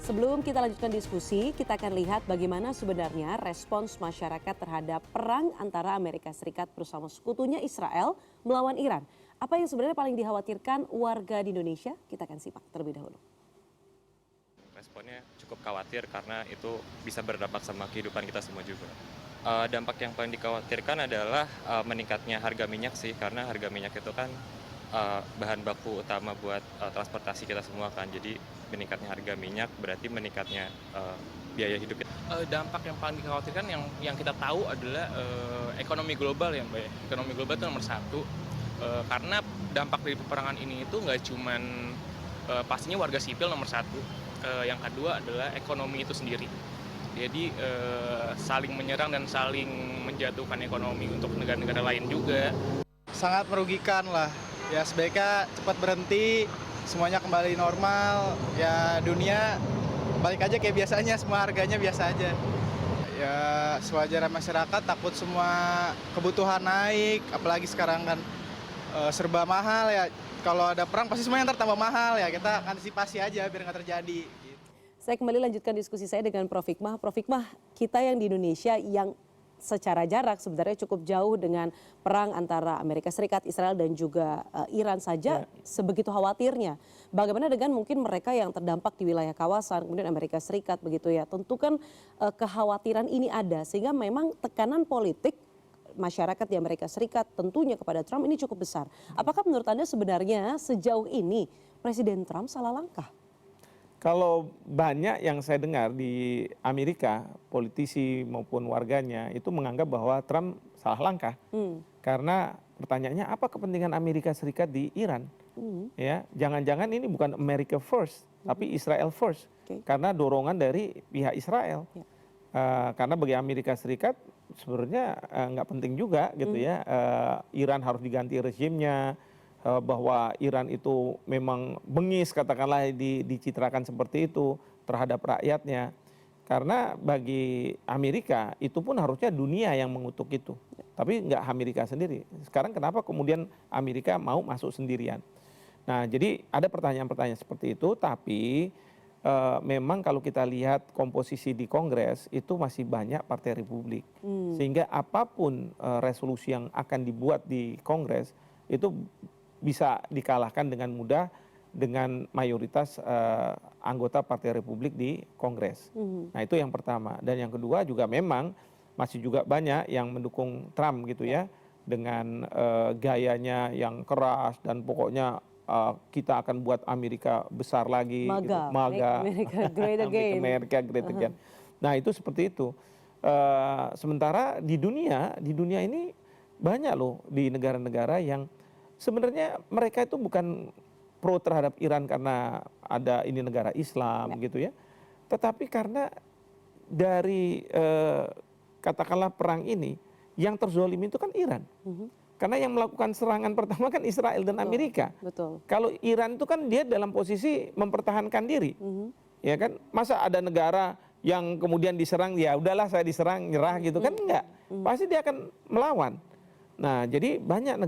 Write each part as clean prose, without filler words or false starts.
Sebelum kita lanjutkan diskusi, kita akan lihat bagaimana sebenarnya respons masyarakat terhadap perang antara Amerika Serikat bersama sekutunya Israel melawan Iran. Apa yang sebenarnya paling dikhawatirkan warga di Indonesia? Kita akan simak terlebih dahulu. Responnya cukup khawatir karena itu bisa berdampak sama kehidupan kita semua juga. Dampak yang paling dikhawatirkan adalah meningkatnya harga minyak sih, karena harga minyak itu kan bahan baku utama buat transportasi kita semua kan. Jadi meningkatnya harga minyak berarti meningkatnya biaya hidup kita. Dampak yang paling dikhawatirkan yang kita tahu adalah ekonomi global ya Mbak ya. Ekonomi global itu nomor satu. Karena dampak dari peperangan ini itu nggak cuman pastinya warga sipil nomor satu. Yang kedua adalah ekonomi itu sendiri. Jadi saling menyerang dan saling menjatuhkan ekonomi untuk negara-negara lain juga. Sangat merugikan lah. Ya sebaiknya cepat berhenti, semuanya kembali normal. Ya dunia balik aja kayak biasanya, semua harganya biasa aja. Ya sewajarnya masyarakat takut semua kebutuhan naik, apalagi sekarang kan serba mahal ya. Kalau ada perang pasti semuanya ntar tambah mahal ya, kita antisipasi aja biar nggak terjadi. Saya kembali lanjutkan diskusi saya dengan Prof. Hikmah. Prof. Hikmah, kita yang di Indonesia yang secara jarak sebenarnya cukup jauh dengan perang antara Amerika Serikat, Israel dan juga Iran saja sebegitu khawatirnya. Bagaimana dengan mungkin mereka yang terdampak di wilayah kawasan, kemudian Amerika Serikat begitu ya. Tentu kan kekhawatiran ini ada sehingga memang tekanan politik masyarakat di Amerika Serikat tentunya kepada Trump ini cukup besar. Apakah menurut Anda sebenarnya sejauh ini Presiden Trump salah langkah? Kalau banyak yang saya dengar di Amerika, politisi maupun warganya itu menganggap bahwa Trump salah langkah. Karena pertanyaannya apa kepentingan Amerika Serikat di Iran? Ya, jangan-jangan ini bukan America first, tapi Israel first. Karena dorongan dari pihak Israel. Karena bagi Amerika Serikat sebenarnya nggak penting juga gitu ya. Iran harus diganti rezimnya. Bahwa Iran itu memang bengis katakanlah dicitrakan seperti itu terhadap rakyatnya. Karena bagi Amerika itu pun harusnya dunia yang mengutuk itu. Tapi nggak Amerika sendiri. Sekarang kenapa kemudian Amerika mau masuk sendirian? Nah jadi ada pertanyaan-pertanyaan seperti itu tapi memang kalau kita lihat komposisi di Kongres itu masih banyak Partai Republik. Sehingga apapun resolusi yang akan dibuat di Kongres itu bisa dikalahkan dengan mudah dengan mayoritas anggota Partai Republik di Kongres. Nah itu yang pertama. Dan yang kedua juga memang masih juga banyak yang mendukung Trump gitu ya. Dengan gayanya yang keras dan pokoknya kita akan buat Amerika besar lagi. MAGA, gitu. MAGA. America Great Again. America Great Again. Nah itu seperti itu. Sementara di dunia ini banyak loh di negara-negara yang sebenarnya mereka itu bukan pro terhadap Iran karena ada ini negara Islam gitu ya. Tetapi karena dari katakanlah perang ini yang terzolimi itu kan Iran. Karena yang melakukan serangan pertama kan Israel dan Amerika. Betul. Kalau Iran itu kan dia dalam posisi mempertahankan diri. Ya kan, masa ada negara yang kemudian diserang ya udahlah saya diserang nyerah gitu kan enggak. Pasti dia akan melawan. Nah, jadi banyak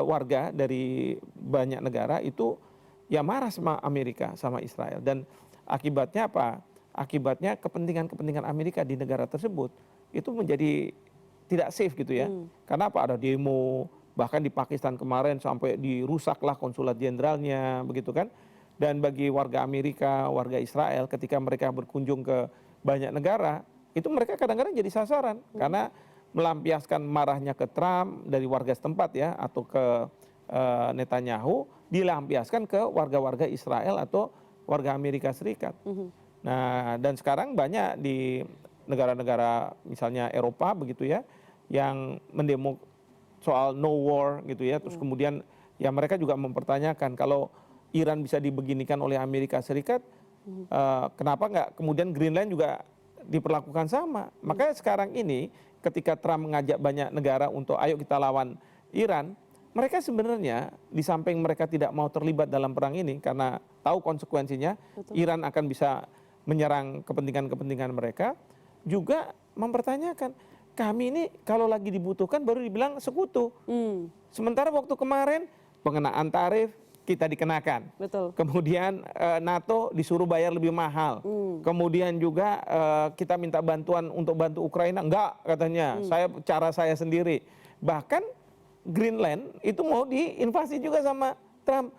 warga dari banyak negara itu ya marah sama Amerika, sama Israel. Dan akibatnya apa? Akibatnya kepentingan-kepentingan Amerika di negara tersebut itu menjadi tidak safe gitu ya. Karena apa? Ada demo, bahkan di Pakistan kemarin sampai dirusaklah konsulat jenderalnya, begitu kan. Dan bagi warga Amerika, warga Israel ketika mereka berkunjung ke banyak negara, itu mereka kadang-kadang jadi sasaran. Karena melampiaskan marahnya ke Trump dari warga setempat ya atau ke Netanyahu dilampiaskan ke warga-warga Israel atau warga Amerika Serikat. Nah dan sekarang banyak di negara-negara misalnya Eropa begitu ya yang mendemo soal no war gitu ya. Terus kemudian ya mereka juga mempertanyakan kalau Iran bisa dibeginikan oleh Amerika Serikat, kenapa nggak kemudian Greenland juga diperlakukan sama? Makanya sekarang ini ketika Trump mengajak banyak negara untuk ayo kita lawan Iran, mereka sebenarnya di samping mereka tidak mau terlibat dalam perang ini karena tahu konsekuensinya, Iran akan bisa menyerang kepentingan-kepentingan mereka, juga mempertanyakan kami ini kalau lagi dibutuhkan baru dibilang sekutu. Sementara waktu kemarin pengenaan tarif, kita dikenakan. Betul. Kemudian NATO disuruh bayar lebih mahal. Kemudian juga kita minta bantuan untuk bantu Ukraina, enggak katanya. Cara saya sendiri. Bahkan Greenland itu mau diinvasi juga sama Trump.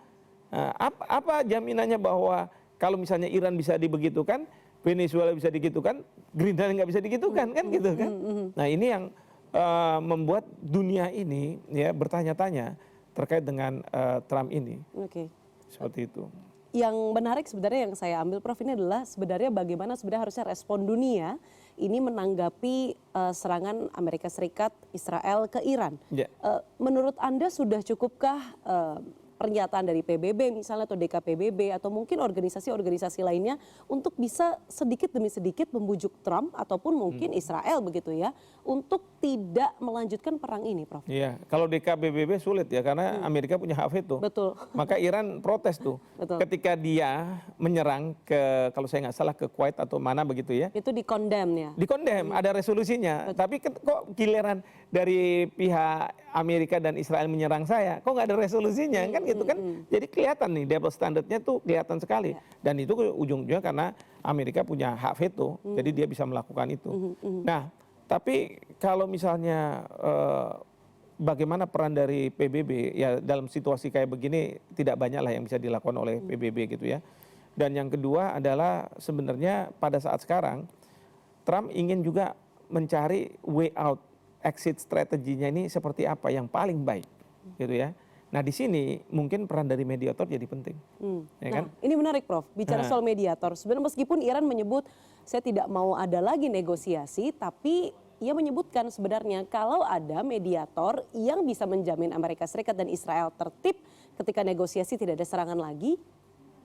Nah, apa jaminannya bahwa kalau misalnya Iran bisa dibegitukan, Venezuela bisa digitukan, Greenland nggak bisa digitukan kan gitu kan? Nah ini yang membuat dunia ini ya bertanya-tanya terkait dengan Trump ini. Oke. Seperti itu. Yang menarik sebenarnya yang saya ambil Prof ini adalah sebenarnya bagaimana sebenarnya harusnya respon dunia ini menanggapi serangan Amerika Serikat Israel ke Iran. Ya. Menurut Anda sudah cukupkah pernyataan dari PBB misalnya atau DKPBB atau mungkin organisasi-organisasi lainnya untuk bisa sedikit demi sedikit membujuk Trump ataupun mungkin Israel begitu ya untuk tidak melanjutkan perang ini, Prof? Iya, kalau DKPBB sulit ya karena Amerika punya hak veto. Betul. Maka Iran protes tuh. Betul. Ketika dia menyerang ke kalau saya nggak salah ke Kuwait atau mana begitu ya. Itu dikondem ya. Dikondem, ada resolusinya. Tapi kok giliran dari pihak Amerika dan Israel menyerang saya, kok nggak ada resolusinya kan gitu kan? Jadi kelihatan nih double standardnya tuh kelihatan sekali. Dan itu ujung-ujungnya karena Amerika punya hak veto, jadi dia bisa melakukan itu. Nah, tapi kalau misalnya bagaimana peran dari PBB ya dalam situasi kayak begini tidak banyak lah yang bisa dilakukan oleh PBB gitu ya. Dan yang kedua adalah sebenarnya pada saat sekarang Trump ingin juga mencari way out, exit strateginya ini seperti apa yang paling baik gitu ya. Nah di sini mungkin peran dari mediator jadi penting. Ya kan? Nah, ini menarik Prof, bicara soal mediator. Sebenarnya meskipun Iran menyebut saya tidak mau ada lagi negosiasi, tapi ia menyebutkan sebenarnya kalau ada mediator yang bisa menjamin Amerika Serikat dan Israel tertib ketika negosiasi tidak ada serangan lagi,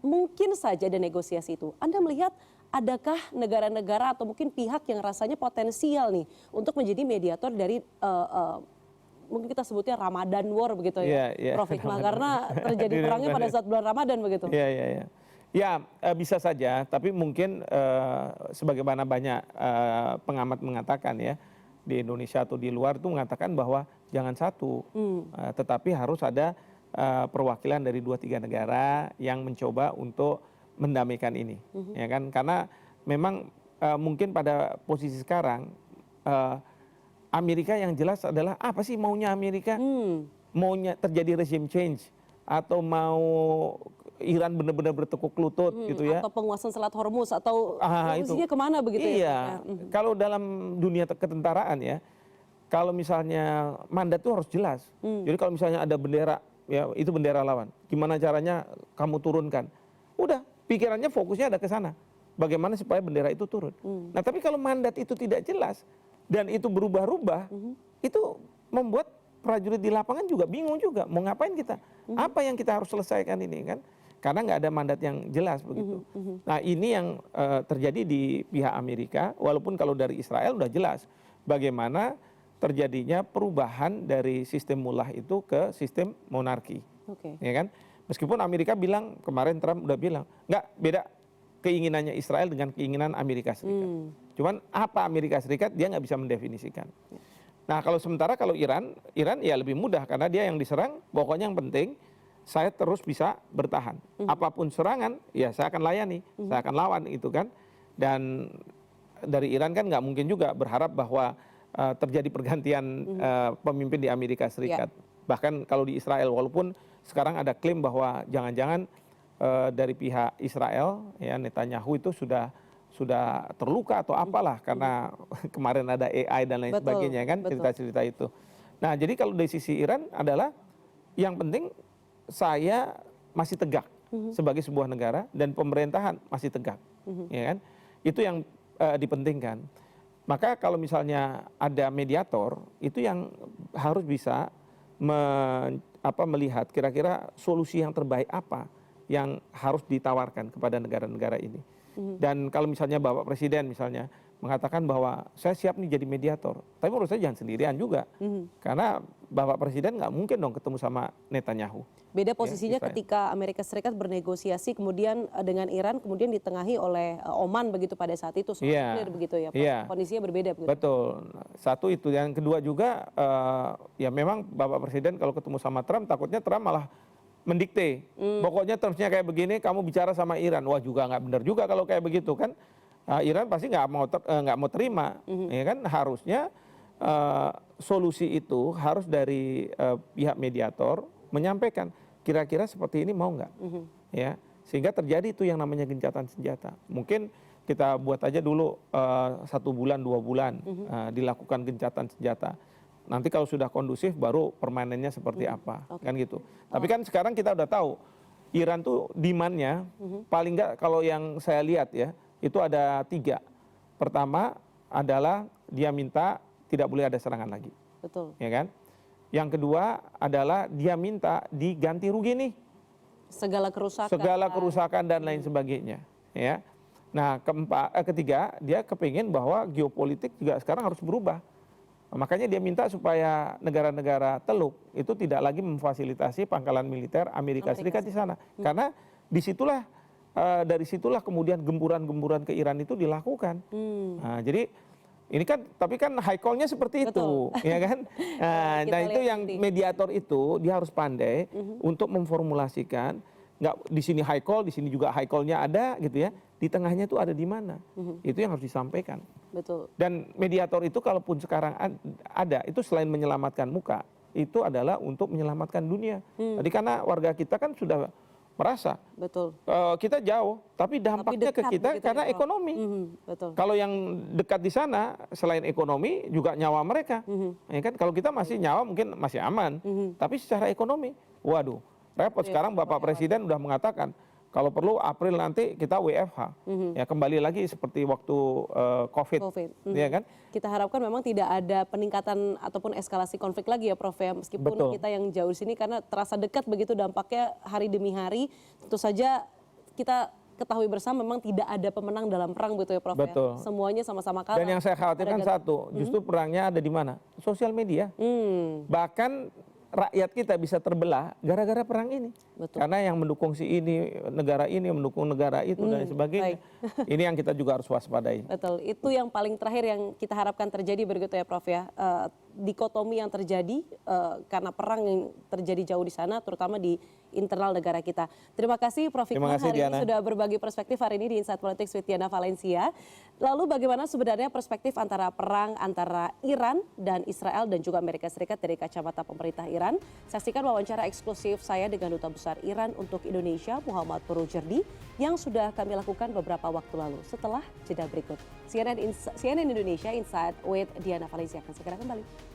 mungkin saja ada negosiasi itu. Anda melihat adakah negara-negara atau mungkin pihak yang rasanya potensial nih untuk menjadi mediator dari mungkin kita sebutnya Ramadan War begitu ya, Prof Hikmah, karena terjadi perangnya pada saat bulan Ramadan begitu. Iya. Ya bisa saja, tapi mungkin sebagaimana banyak pengamat mengatakan ya di Indonesia atau di luar itu mengatakan bahwa jangan satu, tetapi harus ada perwakilan dari 2-3 negara yang mencoba untuk mendamaikan ini, ya kan? Karena memang mungkin pada posisi sekarang Amerika yang jelas adalah apa sih maunya Amerika? Maunya terjadi regime change atau mau Iran benar-benar bertekuk lutut gitu ya? Atau penguasaan Selat Hormuz atau itu kemana begitu ya? Iya, kalau dalam dunia ketentaraan ya, kalau misalnya mandat itu harus jelas. Jadi kalau misalnya ada bendera, ya itu bendera lawan. Gimana caranya kamu turunkan? Udah, pikirannya fokusnya ada ke sana. Bagaimana supaya bendera itu turun? Nah tapi kalau mandat itu tidak jelas dan itu berubah-ubah, itu membuat prajurit di lapangan juga bingung juga. Mau ngapain kita? Apa yang kita harus selesaikan ini kan? Karena nggak ada mandat yang jelas begitu. Nah ini yang terjadi di pihak Amerika, walaupun kalau dari Israel udah jelas bagaimana terjadinya perubahan dari sistem mullah itu ke sistem monarki. Ya kan? Meskipun Amerika bilang, kemarin Trump udah bilang, nggak beda keinginannya Israel dengan keinginan Amerika Serikat. Cuman apa Amerika Serikat dia nggak bisa mendefinisikan. Nah kalau sementara kalau Iran ya lebih mudah karena dia yang diserang, pokoknya yang penting saya terus bisa bertahan. Apapun serangan, ya saya akan layani, saya akan lawan itu kan. Dan dari Iran kan nggak mungkin juga berharap bahwa terjadi pergantian pemimpin di Amerika Serikat. Bahkan kalau di Israel, walaupun sekarang ada klaim bahwa jangan-jangan dari pihak Israel, ya Netanyahu itu sudah terluka atau apalah karena kemarin ada AI dan lain sebagainya kan cerita-cerita itu. Nah jadi kalau dari sisi Iran adalah yang penting saya masih tegak sebagai sebuah negara dan pemerintahan masih tegak, ya kan? Itu yang dipentingkan. Maka kalau misalnya ada mediator itu yang harus bisa melihat kira-kira solusi yang terbaik apa yang harus ditawarkan kepada negara-negara ini. Dan kalau misalnya Bapak Presiden misalnya mengatakan bahwa saya siap nih jadi mediator, tapi menurut saya jangan sendirian juga, karena Bapak Presiden nggak mungkin dong ketemu sama Netanyahu. Beda posisinya ketika Amerika Serikat bernegosiasi kemudian dengan Iran kemudian ditengahi oleh Oman begitu pada saat itu, begitu ya, Pak. Kondisinya berbeda. Begitu. Betul. Satu itu, yang kedua juga ya memang Bapak Presiden kalau ketemu sama Trump takutnya Trump malah mendikte. Pokoknya termsnya kayak begini, kamu bicara sama Iran. Wah juga nggak benar juga kalau kayak begitu kan. Iran pasti nggak mau terima. Ya kan harusnya solusi itu harus dari pihak mediator menyampaikan kira-kira seperti ini mau nggak. Ya, sehingga terjadi itu yang namanya gencatan senjata. Mungkin kita buat aja dulu 1 bulan 2 bulan dilakukan gencatan senjata. Nanti kalau sudah kondusif baru permainannya seperti apa, kan gitu. Tapi kan sekarang kita udah tahu Iran tuh demand-nya paling nggak kalau yang saya lihat ya itu ada 3. Pertama adalah dia minta tidak boleh ada serangan lagi, Betul. ya kan? Yang kedua adalah dia minta diganti rugi nih, segala kerusakan dan lain sebagainya, ya. Nah ketiga dia kepingin bahwa geopolitik juga sekarang harus berubah. Makanya dia minta supaya negara-negara Teluk itu tidak lagi memfasilitasi pangkalan militer Amerika Serikat di sana. Karena disitulah, dari situlah kemudian gemburan-gemburan ke Iran itu dilakukan. Nah, jadi ini kan, tapi kan high call-nya seperti itu, ya kan? Nah itu yang mediator itu dia harus pandai untuk memformulasikan, nggak di sini high call, di sini juga high call-nya ada gitu ya. Di tengahnya itu ada di mana? Itu yang harus disampaikan. Betul. Dan mediator itu kalaupun sekarang ada, itu selain menyelamatkan muka, itu adalah untuk menyelamatkan dunia. Tadi karena warga kita kan sudah merasa Betul. Kita jauh, tapi dampaknya ke kita karena ekonomi. Betul. Kalau yang dekat di sana selain ekonomi juga nyawa mereka. Ya kan? Kalau kita masih nyawa mungkin masih aman, tapi secara ekonomi, waduh, repot. Sekarang Bapak Presiden udah mengatakan kalau perlu April nanti kita WFH, ya kembali lagi seperti waktu COVID. Ya kan? Kita harapkan memang tidak ada peningkatan ataupun eskalasi konflik lagi ya Prof ya, meskipun Betul. kita yang jauh di sini karena terasa dekat begitu dampaknya hari demi hari. Tentu saja kita ketahui bersama memang tidak ada pemenang dalam perang begitu ya Prof Betul. ya. Semuanya sama-sama kalah. Dan yang saya khawatirkan satu, justru perangnya ada di mana? Sosial media. Bahkan rakyat kita bisa terbelah gara-gara perang ini. Betul. Karena yang mendukung si ini, negara ini mendukung negara itu dan sebagainya. Ini yang kita juga harus waspadai. Betul, itu yang paling terakhir yang kita harapkan terjadi begitu ya Prof ya. Dikotomi yang terjadi karena perang yang terjadi jauh di sana, terutama di internal negara kita. Terima kasih Prof Hikmah hari ini sudah berbagi perspektif hari ini di Insight Politics with Diana Valencia. Lalu bagaimana sebenarnya perspektif antara perang antara Iran dan Israel dan juga Amerika Serikat dari kacamata pemerintah Iran? Saksikan wawancara eksklusif saya dengan Duta Besar Iran untuk Indonesia, Muhammad Purwojerdi, yang sudah kami lakukan beberapa waktu lalu. Setelah jeda berikut, CNN Indonesia Insight with Diana Valencia akan segera kembali.